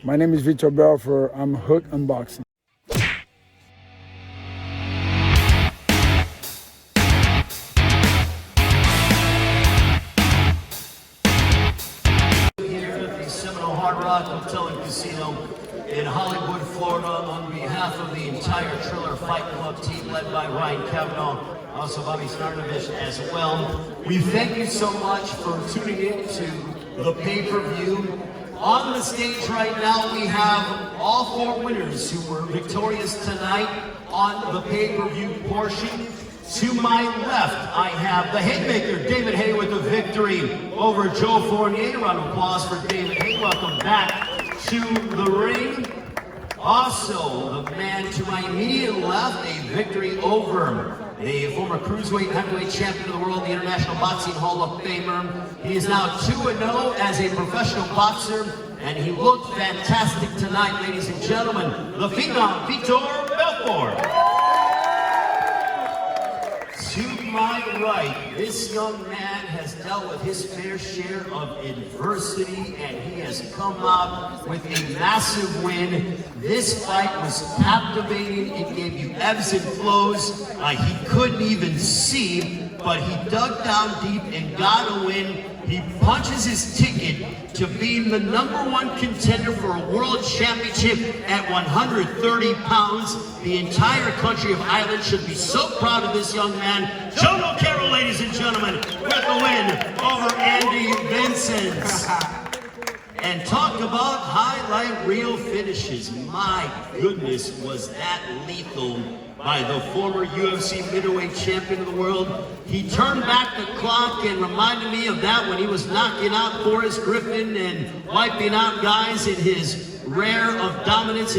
My name is Victor Belfort. I'm Hook Unboxing. Here at the Seminole Hard Rock Hotel and Casino in Hollywood, Florida, on behalf of the entire Triller Fight Club team led by Ryan Kavanaugh, also Bobby Starnovich as well. We thank you so much for tuning in to the pay-per-view. On the stage right now, we have all four winners who were victorious tonight on the pay-per-view portion. To my left, I have the Haymaker, David Hay, with the victory over Joe Fournier. Round of applause for David Hay. Welcome back to the ring. Also, the man to my immediate left, a victory over the former cruiserweight heavyweight champion of the world, the International Boxing Hall of Famer. He is now 2-0 as a professional boxer, and he looked fantastic tonight, ladies and gentlemen. The phenom, Victor Belfort. To my right, this young man has dealt with his fair share of adversity, and he has come out with a massive win. This fight was captivating. It gave you ebbs and flows. He couldn't even see, but he dug down deep and got a win. He punches his ticket to being the #1 contender for a world championship at 130 pounds. The entire country of Ireland should be so proud of this young man. Joe Carroll, ladies and gentlemen, with the win over Andy Vincent. And talk about highlight reel finishes. My goodness, was that lethal by the former UFC middleweight champion of the world. He turned back the clock and reminded me of that when he was knocking out Forrest Griffin and wiping out guys in his reign of dominance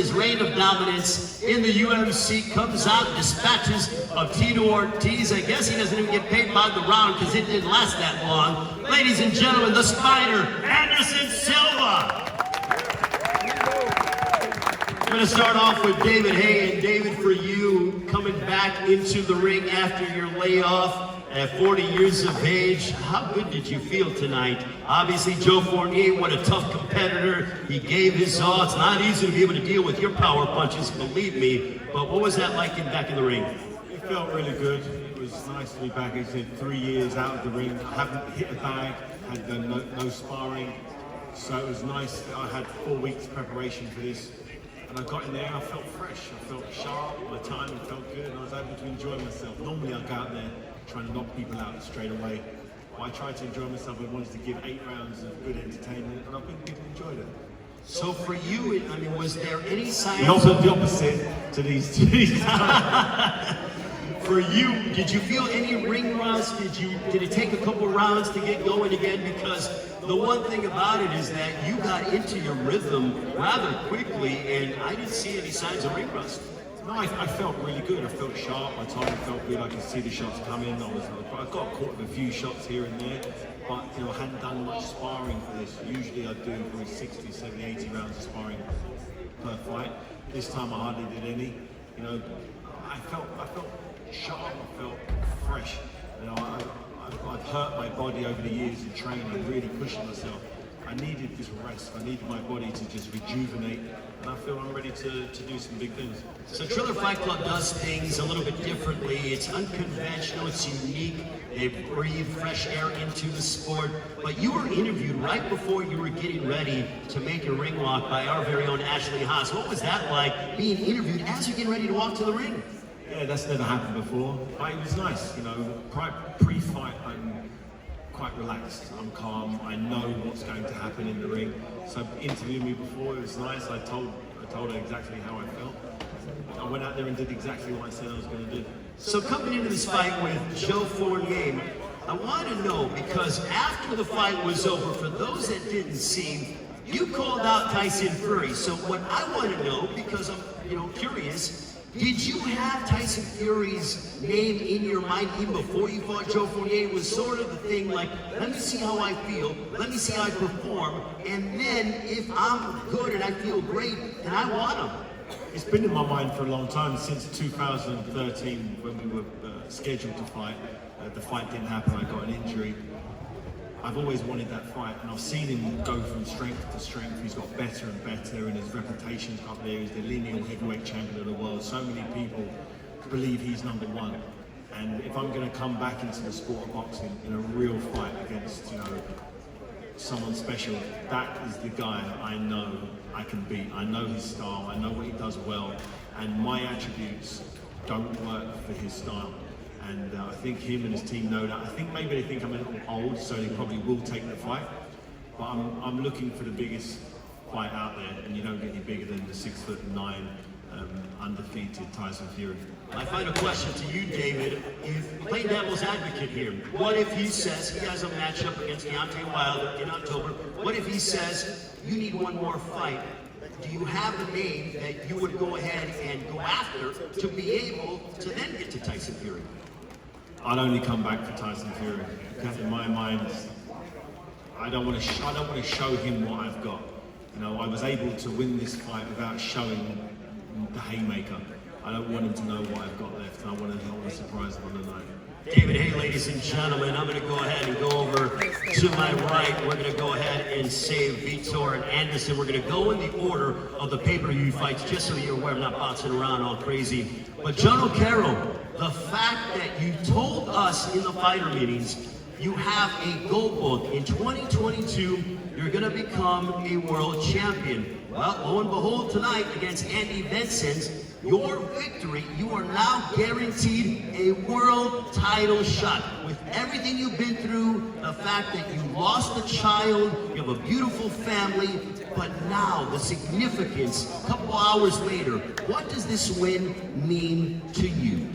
in the UFC. Comes out, dispatches of Tito Ortiz. I guess he doesn't even get paid by the round because it didn't last that long. Ladies and gentlemen, the Spider, Anderson Silva. I'm going to start off with David Hay. And David, for you, coming back into the ring after your layoff at 40 years of age, how good did you feel tonight? Obviously, Joe Fournier, what a tough competitor. He gave his all. It's not easy to be able to deal with your power punches, believe me. But what was that like back in the ring? It felt really good. It was nice to be back. As I said, 3 years out of the ring. I haven't hit a bag, had no sparring. So it was nice. I had 4 weeks preparation for this. And I got in there, I felt fresh, I felt sharp, my timing felt good, and I was able to enjoy myself. Normally I go out there trying to knock people out straight away. But I tried to enjoy myself. I wanted to give 8 rounds of good entertainment, and I think people enjoyed it. So for you, I mean, was there any sign? The opposite to these For you, did you feel any ring rust? Did it take a couple rounds to get going again? Because the one thing about it is that you got into your rhythm rather quickly, and I didn't see any signs of ring rust. No, I felt really good. I felt sharp. My timing felt good. I could see the shots coming. I got caught with a few shots here and there, but I hadn't done much sparring for this. Usually I do probably 60, 70, 80 rounds of sparring per fight. This time I hardly did any. I felt sharp. I felt fresh. I've hurt my body over the years in training, really pushing myself. I needed this rest. I needed my body to just rejuvenate, and I feel I'm ready to do some big things. So Triller Fight Club does things a little bit differently. It's unconventional, it's unique. They breathe fresh air into the sport. But you were interviewed right before you were getting ready to make your ring walk by our very own Ashley Haas. What was that like, being interviewed as you're getting ready to walk to the ring? Yeah, that's never happened before, but it was nice. Pre-fight, I'm quite relaxed. I'm calm. I know what's going to happen in the ring. So interviewing me before, it was nice. I told her exactly how I felt. I went out there and did exactly what I said I was going to do. So coming into this fight with Joe Fournier, I want to know, because after the fight was over, for those that didn't see, you called out Tyson Fury. So what I want to know, because I'm curious, did you have Tyson Fury's name in your mind even before you fought Joe Fournier? It was sort of the thing like, let me see how I feel, let me see how I perform, and then if I'm good and I feel great, then I want him. It's been in my mind for a long time, since 2013 when we were scheduled to fight. The fight didn't happen, I got an injury. I've always wanted that fight, and I've seen him go from strength to strength. He's got better and better, and his reputation's up there. He's the lineal heavyweight champion of the world. So many people believe he's #1. And if I'm going to come back into the sport of boxing in a real fight against, you know, someone special, that is the guy I know I can beat. I know his style, I know what he does well, and my attributes don't work for his style. And I think him and his team know that. I think maybe they think I'm a little old, so they probably will take the fight. But I'm looking for the biggest fight out there, and you don't get any bigger than the 6'9", undefeated Tyson Fury. My final question to you, David, if play devil's advocate here, what if he says he has a matchup against Deontay Wilder in October? What if he says you need one more fight? Do you have a name that you would go ahead and go after to be able to then get to Tyson Fury? I'd only come back for Tyson Fury. In my mind, I don't want to show him what I've got. You know, I was able to win this fight without showing the haymaker. I don't want him to know what I've got left, and I want to surprise him on the night. David, hey, ladies and gentlemen, I'm going to go ahead and go over to my right. We're going to go ahead and save Vitor and Anderson. We're going to go in the order of the pay-per-view fights, just so you're aware. I'm not bouncing around all crazy. But John O'Carroll, the fact that you told us in the fighter meetings you have a goal book in 2022, you're going to become a world champion. Well, lo and behold, tonight against Andy Vincent, your victory, you are now guaranteed a world title shot. With everything you've been through, the fact that you lost a child, you have a beautiful family, but now the significance, a couple hours later, what does this win mean to you?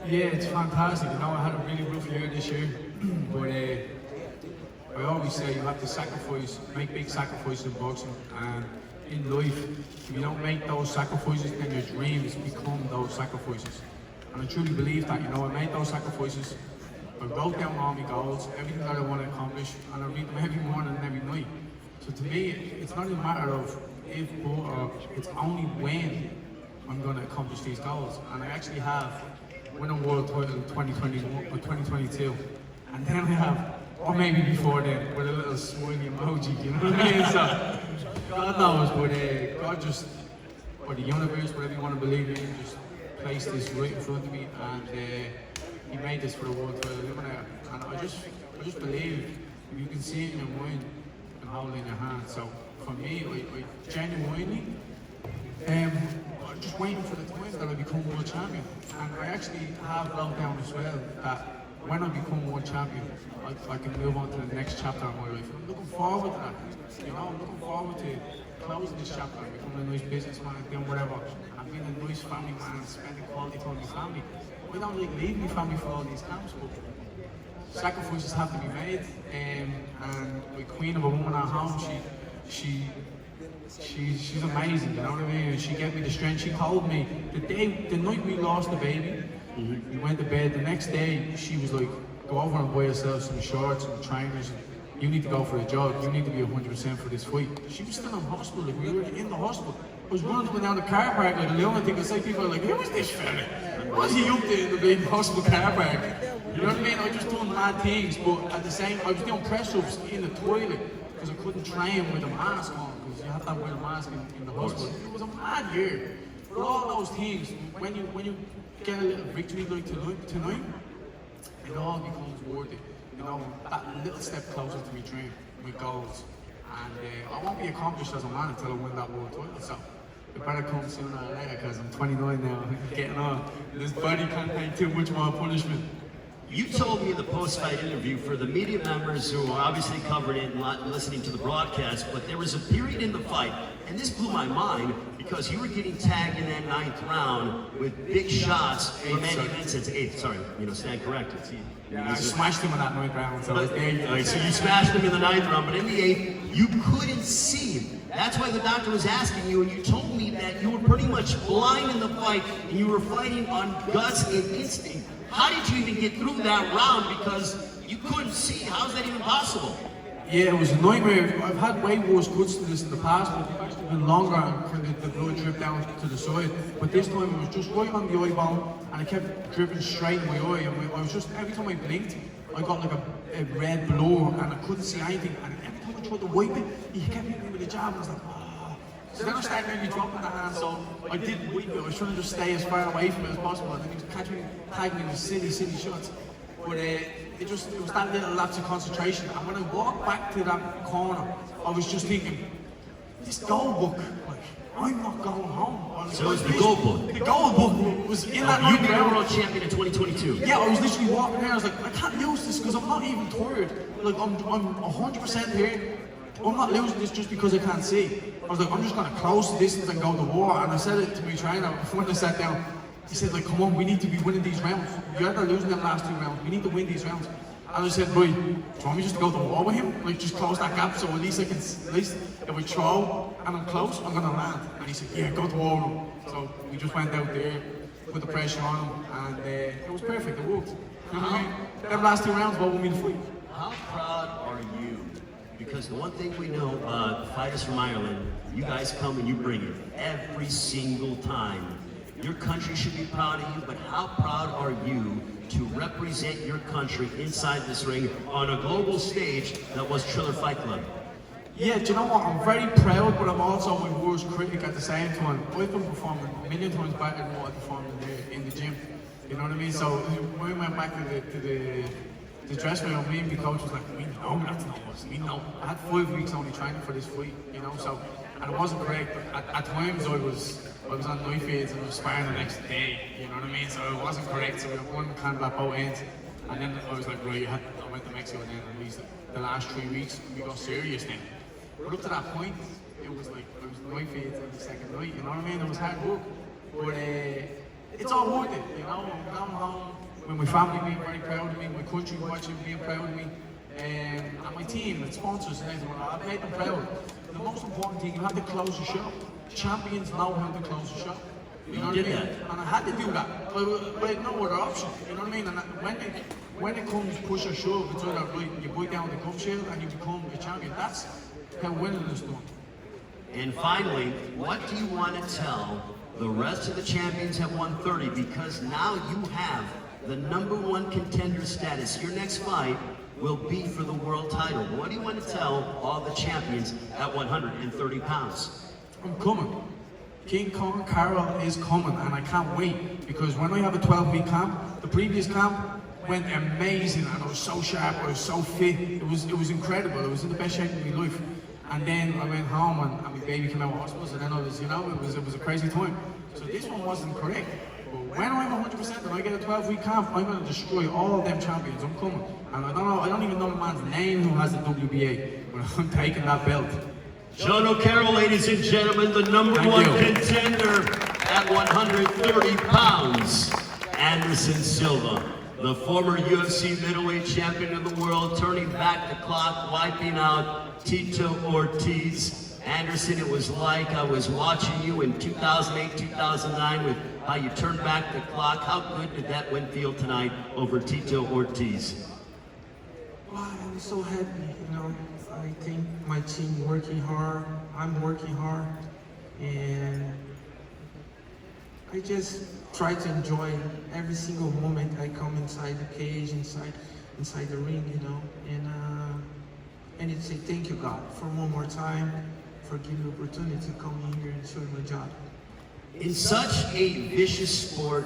Yeah, it's fantastic. You know, I had a really rough year this year, but I always say you have to sacrifice, make big sacrifices in boxing, and in life, if you don't make those sacrifices, then your dreams become those sacrifices. And I truly believe that, you know, I made those sacrifices, I wrote down all my goals, everything that I want to accomplish, and I read them every morning and every night. So to me, it's not a matter of if or it's only when I'm going to accomplish these goals. And I actually have won a world title in 2021 or 2022, and then I have, or maybe before then, with a little smiley emoji, you know what I mean? So, God knows, but God just, or the universe, whatever you want to believe in, just placed this right in front of me, and He made this for the world title. And I just believe if you can see it in your mind, you can hold it in your hand. So for me, I genuinely, I'm just waiting for the time that I become world champion. And I actually have wrote down as well that when I become world champion, I can move on to the next chapter of my life. I'm looking forward to that. You know, I'm looking forward to closing this chapter, becoming a nice businessman, doing whatever, and being a nice family man, spending quality time with my family. I don't like leaving my family for all these camps, but sacrifices have to be made. And my queen of a woman at home, she's amazing, you know what I mean? And she gave me the strength. She told me the night we lost the baby, we went to bed. The next day, she was like, "Go over and buy yourself some shorts and trainers. You need to go for a jog. You need to be 100% for this fight." She was still in hospital. Like, we were in the hospital. I was running up and down the car park like a lunatic. It's like people are like, "Who is this fella? What's he up there in the big hospital car park?" You know what I mean? I was just doing mad things, but at the same, I was doing press-ups in the toilet because I couldn't train with a mask on, because you have to wear a mask in the hospital. It was a mad year. But all those things, when you get a little victory like tonight, it all becomes worth it. You know, that little step closer to my dream, my goals. And I won't be accomplished as a man until I win that world title. So it better come sooner or later, because I'm 29 now, I'm getting on. This body can't take too much more punishment. You told me in the post-fight interview, for the media members who are obviously covering it and not listening to the broadcast, but there was a period in the fight, and this blew my mind, because you were getting tagged in that 9th round with big shots from Andy Vincent's 8th. Sorry, stand corrected. Yeah, I smashed him in that 9th round, so but, so you smashed him in the 9th round, but in the 8th, you couldn't see him. That's why the doctor was asking you, and you told me that you were pretty much blind in the fight, and you were fighting on guts and instinct. How did you even get through that round? Because you couldn't see. How's that even possible? Yeah, it was a nightmare. I've had way worse cuts than this in the past, but it's actually been longer and the blood dripped down to the side. But this time it was just right on the eyeball, and it kept dripping straight in my eye. And I was just, every time I blinked, I got like a a red blur and I couldn't see anything. And every time I tried to wipe it, he kept hitting me with a jab. I was like, oh. So then I started maybe dropping the hand, so I didn't wipe it. I was trying to just stay as far away from it as possible. And then he was catching me, tagging me with silly shots. But it was that little lapse of concentration. And when I walked back to that corner, I was just thinking, this goal book, like, I'm not going home. So it's the goal book. The goal book was in that You've been world champion in 2022. Yeah, I was literally walking there. I was like, I can't lose this because I'm not even tired. Like, I'm 100% here. I'm not losing this just because I can't see. I was like, I'm just going to close the distance and go to war. And I said it to my trainer before I sat down. He said, like, come on, we need to be winning these rounds. You're not losing them last 2 rounds. We need to win these rounds. And I said, boy, do you want me just to go to war with him? Like, just close that gap so at least if we throw and I'm close, I'm going to land. And he said, yeah, go to war with him. So we just went out there, put the pressure on him, and it was perfect. It worked. You know what I mean? Them last 2 rounds, what won me the fight. How proud are you? Because the one thing we know, fighters from Ireland, you guys come and you bring it every single time. Your country should be proud of you, but how proud are you to represent your country inside this ring on a global stage that was Triller Fight Club? Yeah, do you know what? I'm very proud, but I'm also my worst critic at the same time. I've been performing a million times better than what I performed in the gym. You know what I mean? So when we went back to the dressing room, me and my coach was like, we know that's not us. We know. I had 5 weeks only training for this fight, you know. So, and it wasn't correct. But at times I was on knife fields and I was sparring the next day. You know what I mean? So it wasn't correct. So we had one kind of at both ends. And then I was like, right, I went to Mexico and then at least the last 3 weeks we got serious then. But up to that point, it was like I was knife fields every second night. You know what I mean? It was hard work, but it's all worth it. You know, I'm going home. With my family being very proud of me, my country watching being proud of me, and my team, and sponsors and everything. I've made them proud. The most important thing, you have to close the show. Champions know how to close the show. You know what I mean? And I had to do that. But I had no other option. You know what I mean? And when it comes push or shove, it's either right, you bite down the gum shield and you become a champion. That's how winning is done. And finally, what do you want to tell the rest of the champions at 130? Because now you have the #1 contender status. Your next fight will be for the world title. What do you want to tell all the champions at 130 pounds? I'm coming. King Kong Carol is coming, and I can't wait, because when I have a 12-week camp, the previous camp went amazing, and I was so sharp, I was so fit. It was incredible. I was in the best shape of my life. And then I went home, and my baby came out of hospital, and then I was, you know, it was a crazy time. So this one wasn't correct. But when I'm 100% and I get a 12-week camp, I'm going to destroy all of them champions. I'm coming. And I don't even know the man's name who has the WBA, but I'm taking that belt. Sean O'Carroll, ladies and gentlemen, the #1 contender at 130 pounds. Anderson Silva, the former UFC middleweight champion of the world, turning back the clock, wiping out Tito Ortiz. Anderson, it was like I was watching you in 2008, 2009 with how you turned back the clock. How good did that win feel tonight over Tito Ortiz? Wow, I'm so happy, you know. I think my team working hard, I'm working hard, and I just try to enjoy every single moment I come inside the cage, inside the ring, you know, and to say thank you, God, for one more time, for giving me the opportunity to come in here and show my job. In such a vicious sport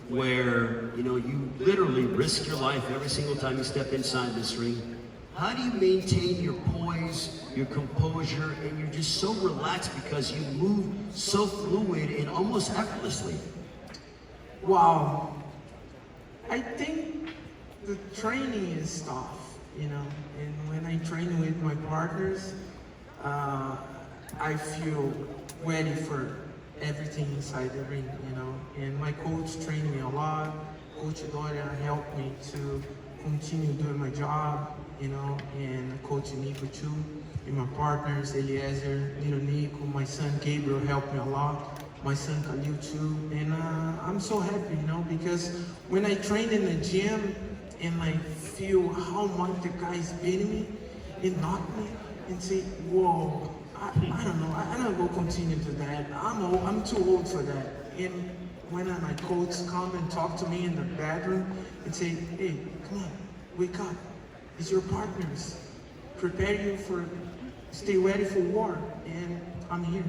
where, you know, you literally risk your life every single time you step inside this ring, how do you maintain your poise, your composure, and you're just so relaxed because you move so fluid and almost effortlessly? Wow. I think the training is tough, you know, and when I train with my partners, I feel ready for everything inside the ring, you know, and my coach trained me a lot. Coach Doria helped me to continue doing my job, you know, and Coach Nico too, and my partners, Eliezer, little Nico, my son Gabriel helped me a lot, my son Khalil too, and I'm so happy, you know, because when I train in the gym and I feel how much the guys beating me, it knocked me and say, whoa, I don't know, I don't go continue to that. I'm too old for that. And when my coach come and talk to me in the bedroom and say, hey, come on, wake up. it's your partners. Prepare you for, stay ready for war, and I'm here.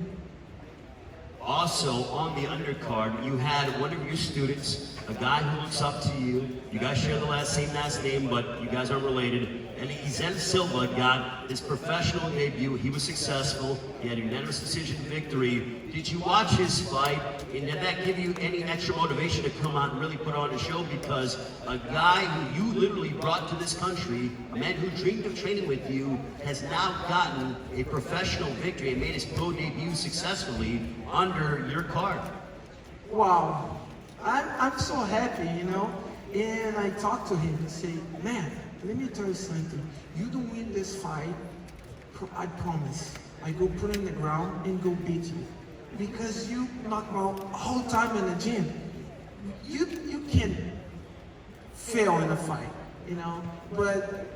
Also, on the undercard, you had one of your students, a guy who looks up to you. You guys share the same last name, but you guys aren't related. And Izen Silva got his professional debut. He was successful. He had a unanimous decision victory. Did you watch his fight? And did that give you any extra motivation to come out and really put on a show? Because a guy who you literally brought to this country, a man who dreamed of training with you, has now gotten a professional victory and made his pro debut successfully under your card. Wow, I'm so happy, you know. And I talked to him and say, man, let me tell you something. You don't win this fight, I promise. I go put in the ground and go beat you. Because you knock me out all time in the gym. You can't fail in a fight, you know. But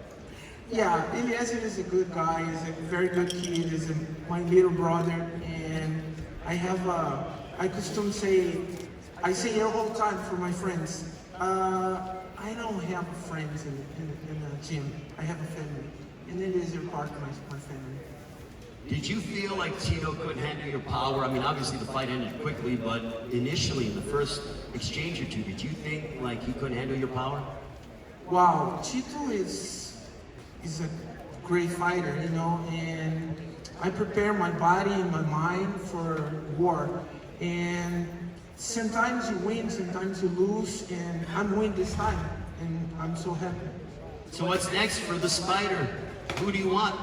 yeah, Eliezer is a good guy. He's a very good kid. He's my little brother. And I have I custom say, I say it all the time for my friends. I don't have friends in the gym. I have a family, and it is your part of my family. Did you feel like Tito couldn't handle your power? I mean, obviously the fight ended quickly, but initially in the first exchange or two, did you think like he couldn't handle your power? Wow, Tito is a great fighter, you know, and I prepare my body and my mind for war. And sometimes you win, sometimes you lose, and I'm winning this time, and I'm so happy. So what's next for the Spider? Who do you want?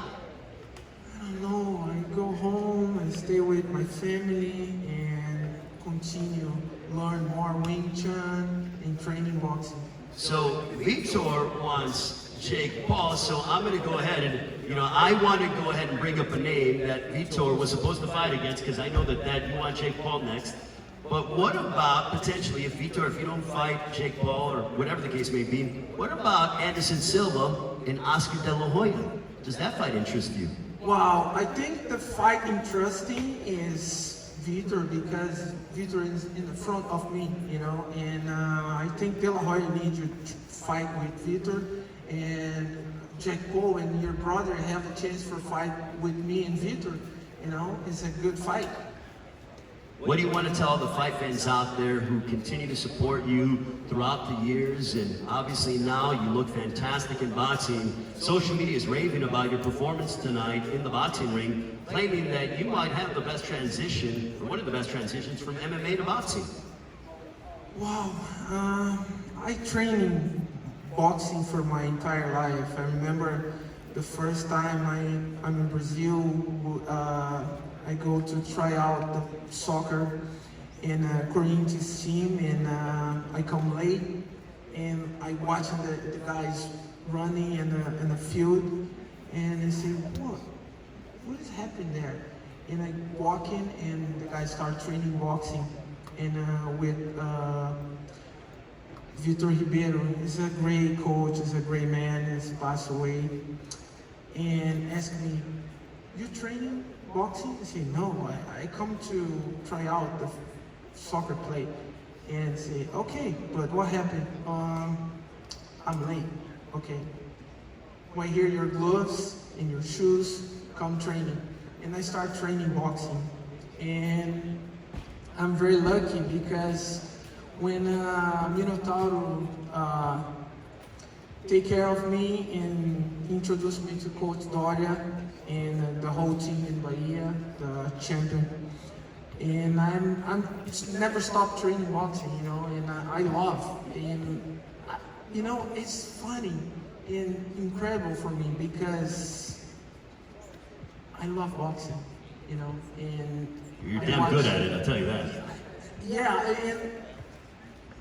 I don't know, I go home and stay with my family and continue learn more Wing Chun and training boxing. So Vitor wants Jake Paul, so I'm going to go ahead and, you know, I want to go ahead and bring up a name that Vitor was supposed to fight against, because I know that you want Jake Paul next. But what about potentially, if Vitor, if you don't fight Jake Paul or whatever the case may be, what about Anderson Silva and Oscar De La Hoya? Does that fight interest you? Wow, I think the fight interesting is Vitor, because Vitor is in the front of me, you know, and I think De La Hoya needs to fight with Vitor, and Jack Paul and your brother have a chance for a fight with me and Vitor, you know, it's a good fight. What do you want to tell the fight fans out there who continue to support you throughout the years? And obviously now you look fantastic in boxing. Social media is raving about your performance tonight in the boxing ring, claiming that you might have the best transition, or one of the best transitions from MMA to boxing. Wow, I trained boxing for my entire life. I remember the first time I'm in Brazil, I go to try out the soccer in a Corinthians team, and I come late, and I watch the guys running in the field, and I say, what is happening there? And I walk in, and the guys start training boxing, and with Vitor Ribeiro. He's a great coach, he's a great man, he's passed away, and asked me, you training boxing? I say, no, I come to try out the soccer play. And say, okay, but what happened? I'm late. Okay. When I hear your gloves and your shoes, come training. And I start training boxing. And I'm very lucky because when Minotauro take care of me and introduced me to Coach Doria and the whole team in Bahia, the champion. And I'm never stopped training boxing, you know, and I love. And, you know, it's funny and incredible for me because I love boxing, you know, and you're damn good at it, I'll tell you that. Yeah, and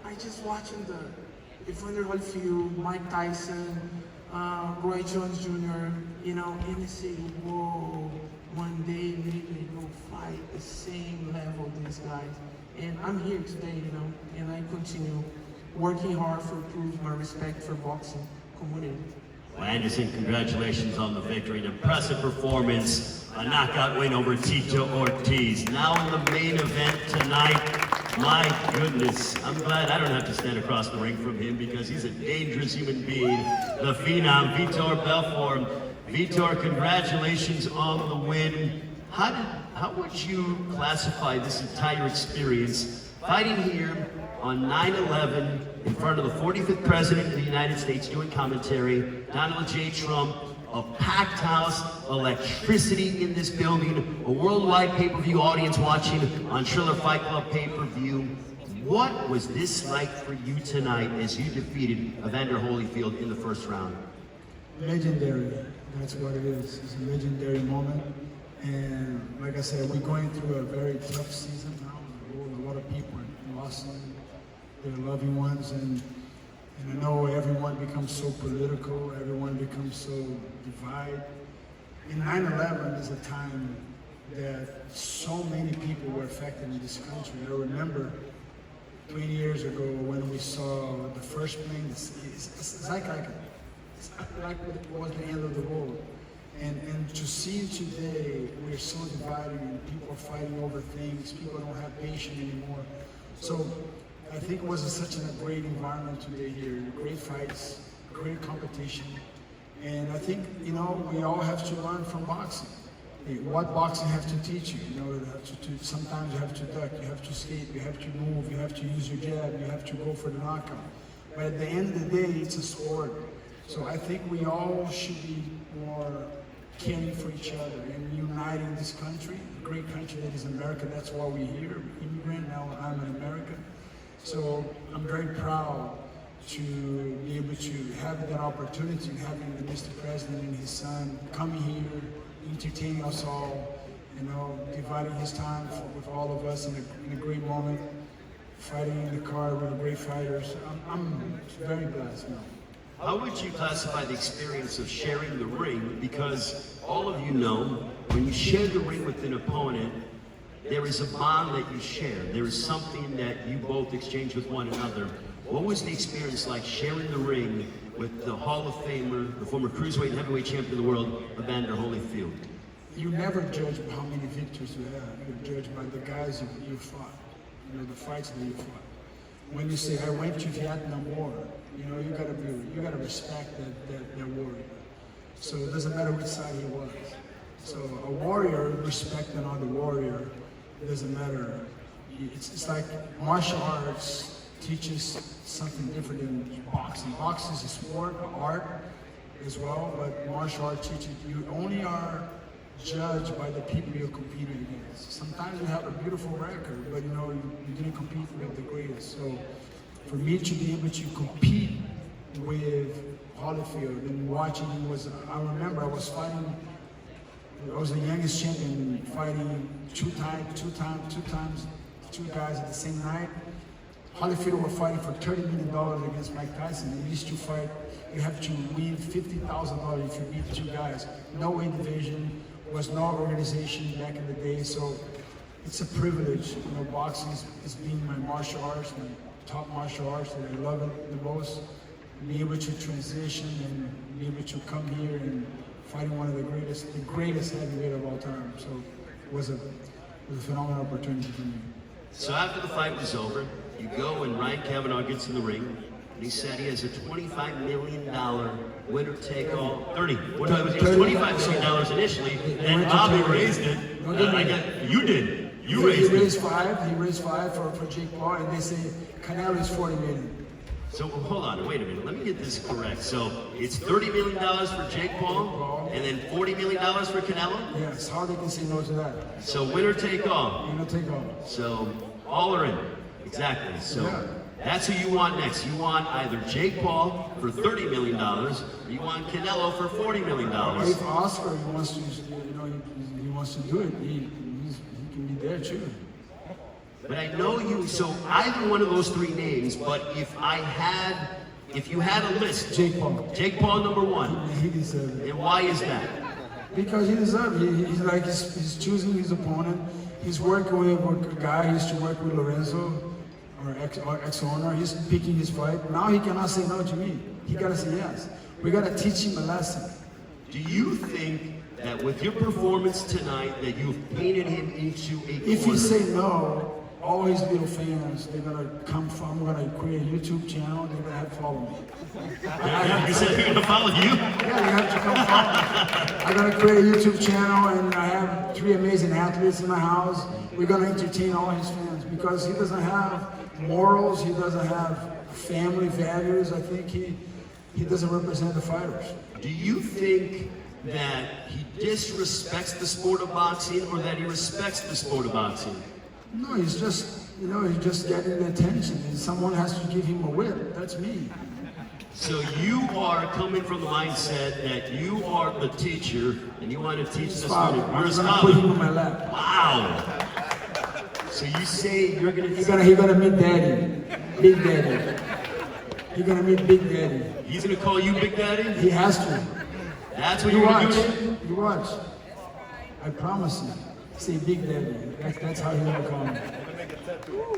I just watching the Evander Holyfield, Mike Tyson, Roy Jones Jr., you know, and I say, whoa, one day maybe go fight the same level these guys. And I'm here today, you know, and I continue working hard to prove my respect for boxing community. Well, Anderson, congratulations on the victory. An impressive performance, a knockout win over Tito Ortiz. Now in the main event tonight, My goodness, I'm glad I don't have to stand across the ring from him because he's a dangerous human being. The Phenom, Vitor Belfort. Vitor, congratulations on the win. How would you classify this entire experience, fighting here on 9/11 in front of the 45th President of the United States doing commentary, Donald J. Trump, a packed house, electricity in this building, a worldwide pay-per-view audience watching on Triller Fight Club pay-per-view. What was this like for you tonight as you defeated Evander Holyfield in the first round? Legendary. That's what it is. It's a legendary moment. And like I said, we're going through a very tough season now. A lot of people lost their loved ones, and I know everyone becomes so political, everyone becomes so divided. In 9/11 is a time that so many people were affected in this country. I remember 20 years ago when we saw the first plane. It's like it was the end of the world. And to see today, we're so divided and people are fighting over things. People don't have patience anymore. So I think it was such a great environment today here. Great fights, great competition. And I think, you know, we all have to learn from boxing. What boxing have to teach you? You know, sometimes you have to duck, you have to skate, you have to move, you have to use your jab, you have to go for the knockout. But at the end of the day, it's a sport. So I think we all should be more caring for each other and uniting this country, a great country that is America. That's why we're here. We're immigrant, now I'm an American. So I'm very proud to be able to have that opportunity, having the Mr. President and his son coming here, entertaining us all, you know, dividing his time with all of us in a great moment, fighting in the car with great fighters. I'm very blessed now. How would you classify the experience of sharing the ring? Because all of you know, when you share the ring with an opponent, there is a bond that you share. There is something that you both exchange with one another. What was the experience like sharing the ring with the Hall of Famer, the former cruiserweight and heavyweight champion of the world, Evander Holyfield? You never judge by how many victories you have. You're judged by the guys you fought, you know, the fights that you fought. When you say, I went to Vietnam War, you know, you gotta respect that warrior. So it doesn't matter which side he was. So a warrior respecting another warrior, it doesn't matter. It's like martial arts teaches something different than boxing. Boxing is a sport, an art as well, but martial arts teaches you only are judged by the people you're competing against. Sometimes you have a beautiful record, but you know, you didn't compete with the greatest. So for me to be able to compete with Holyfield and watching him I remember I was fighting, I was the youngest champion fighting two guys at the same night. Holyfield was fighting for $30 million against Mike Tyson. And these two fight, you have to win $50,000 if you beat two guys. No weight division, was no organization back in the day. So it's a privilege. You know, boxing is being my martial arts, my top martial arts that I love it the most. Be able to transition and be able to come here and fighting one of the greatest heavyweight of all time. So it was a phenomenal opportunity for me. So after the fight was over, you go and Ryan Kavanaugh gets in the ring, and he said he has a $25 million winner take all. It was $25 million initially, and Bobby raised it. You did. You raised it. He raised five for Jake Paul, and they say Canelo is $40 million. So hold on, wait a minute. Let me get this correct. So it's $30 million for Jake Paul, and then $40 million for Canelo? Yes, how they can say no to that? So winner take all. Winner take all. So all are in. Exactly. So yeah. That's who you want next. You want either Jake Paul for $30 million, or you want Canelo for $40 million. If Oscar wants to, he wants to do it, he can be there too. But I know you, so either one of those three names, but if you had a list. Jake Paul. Jake Paul number one. He deserves it. And why is that? Because he deserves it. He's choosing his opponent. He's working with a guy he used to work with, Lorenzo, or ex-owner. He's picking his fight. Now he cannot say no to me. He gotta say yes. We gotta teach him a lesson. Do you think that with your performance tonight that you've painted him into a corner? If he say no, all his little fans, they're gonna come from. I'm gonna create a YouTube channel. They're gonna have to follow me. You said they're gonna follow you? Yeah, they have to come follow me. I'm gonna create a YouTube channel, and I have 3 amazing athletes in my house. We're gonna entertain all his fans because he doesn't have morals. He doesn't have family values. I think he doesn't represent the fighters. Do you think that he disrespects the sport of boxing or that he respects the sport of boxing? No, he's just, he's just getting the attention, and someone has to give him a whip. That's me. So you are coming from the mindset that you are the teacher and you want to teach this Father, student. You're I'm his gonna father. put him in my lap. Wow. So you say you're gonna He's gonna meet Daddy, Big Daddy. He's gonna meet Big Daddy. He's gonna call you Big Daddy? He has to. That's what You you're gonna watch. do? You watch. I promise you. Say Big Daddy. That's how he's gonna call me.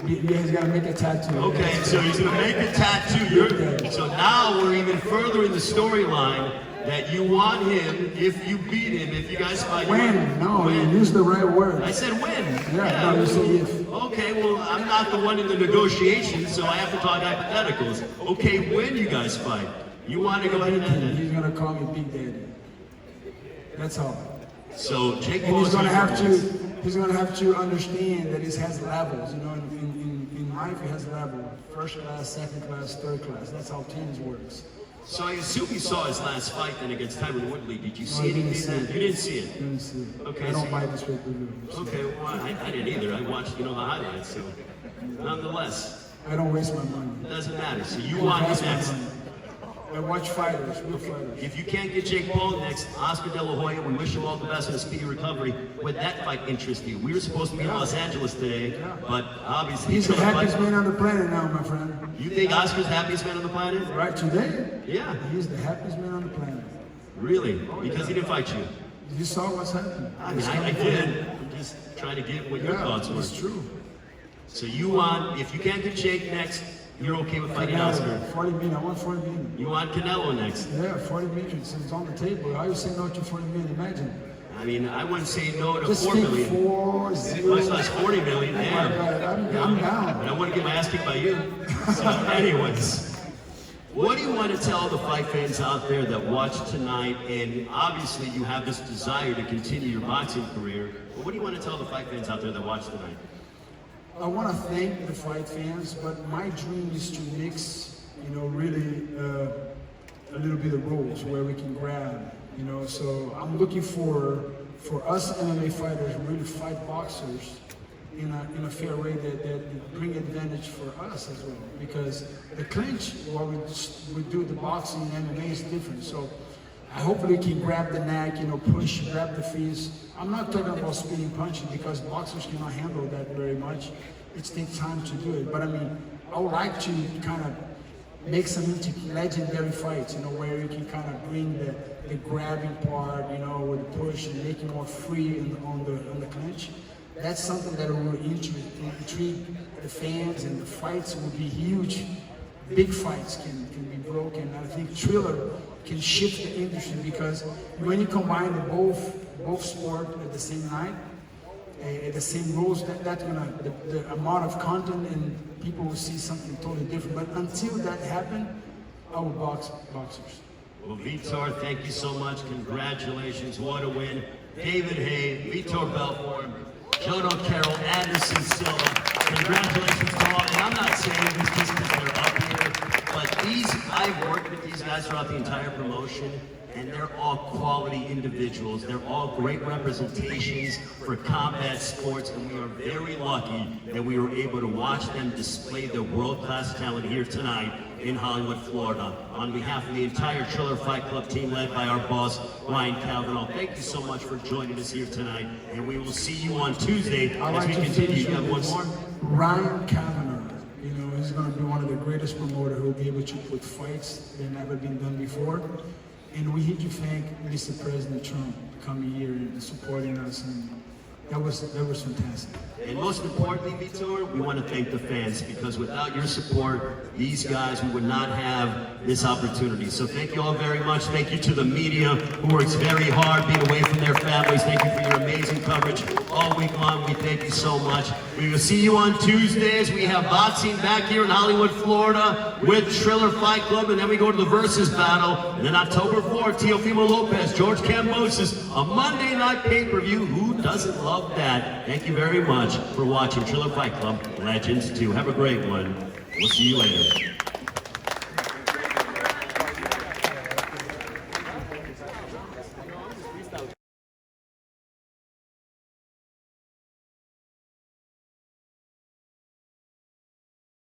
Yeah, he's gonna make a tattoo. Okay, so he's gonna make a tattoo. So now we're even further in the storyline that you want him, if you beat him, if you guys fight. When? No, When? you use the right word. I said when. Yeah, no, you say if. Okay, well, I'm not the one in the negotiations, so I have to talk hypotheticals. Okay, when you guys fight, you want to go ahead and... He's gonna call me Big Daddy. That's all. So Jake And Paul he's gonna have to understand that it has levels. In life it has levels. First class, second class, third class. That's how teams works. So I assume you saw his last fight then against Tyron Woodley. Did you see I didn't anything see then? it. You didn't see it? Didn't see it. Okay, I so- don't buy this pay-per-view. Okay, well, I didn't either. I watched, the highlights, so nonetheless, I don't waste my money. it doesn't matter. So you I want him invest my next. money. I watch fighters, real fighters. If you can't get Jake Paul next, Oscar De La Hoya, we wish you all the best in a speedy recovery. Would that fight interest you? We were supposed to be in Los Angeles today, but obviously... He's the happiest man on the planet now, my friend. You think Oscar's the happiest man on the planet? Right today? Yeah. He's the happiest man on the planet. Really? Because he didn't fight you? You saw what's happening. I mean, I did. I'm just trying to get what your thoughts were. It's true. So you want, if you can't get Jake next, you're okay with fighting Oscar? 40 million. I want 40 million. You want Canelo next? Yeah, 40 million. It's on the table. How you say no to 40 million? Imagine. I mean, I wouldn't say no to Just 4 speak million. 4, 0. Much less 40 million. Oh my Damn. God, I'm down. But I want to get my ass kicked by you. So, anyways, what do you want to tell the fight fans out there that watch tonight? And obviously, you have this desire to continue your boxing career. But what do you want to tell the fight fans out there that watch tonight? I want to thank the fight fans, but my dream is to mix, really a little bit of roles where we can grab, So I'm looking for us MMA fighters really fight boxers in a fair way that bring advantage for us as well. Because the clinch, what we do the boxing and MMA is different. So I hopefully can grab the neck, push, grab the face. I'm not talking about spinning punching because boxers cannot handle that very much. It takes time to do it. But I mean, I would like to kind of make some legendary fights, where you can kind of bring the grabbing part, with the push and make it more free on the clinch. That's something that will intrigue the fans, and the fights will be huge. Big fights can be broken. I think Triller can shift the industry because when you combine both sport at the same night, at the same rules, that's gonna the amount of content and people will see something totally different. But until that happens, I will boxers. Well, Vitor, thank you so much. Congratulations. What a win. David Hay, Vitor Belfort, Jono Carroll, Anderson Silva. Congratulations to all. And I'm not saying this just because they're up here, but I've worked with these guys throughout the entire promotion, and they're all quality individuals. They're all great representations for combat sports, and we are very lucky that we were able to watch them display their world-class talent here tonight in Hollywood, Florida. On behalf of the entire Triller Fight Club team led by our boss, Ryan Calvino, thank you so much for joining us here tonight, and we will see you on Tuesday as we continue. You have one more? Ryan Calvino. He's going to be one of the greatest promoters who will be able to put fights that have never been done before. And we need to thank Mr. President Trump coming here and supporting us. And that was fantastic. And most importantly, Vitor, we want to thank the fans, because without your support, these guys, we would not have this opportunity. So thank you all very much. Thank you to the media who works very hard being away from their families. Thank you for your amazing coverage all week long. We thank you so much. We will see you on Tuesdays. We have boxing back here in Hollywood, Florida with Triller Fight Club, and then we go to the Versus battle. And then October 4th, Teofimo Lopez, George Kambosos, a Monday night pay-per-view. Who doesn't love that? Thank you very much for watching Triller Fight Club Legends 2. Have a great one. We'll see you later.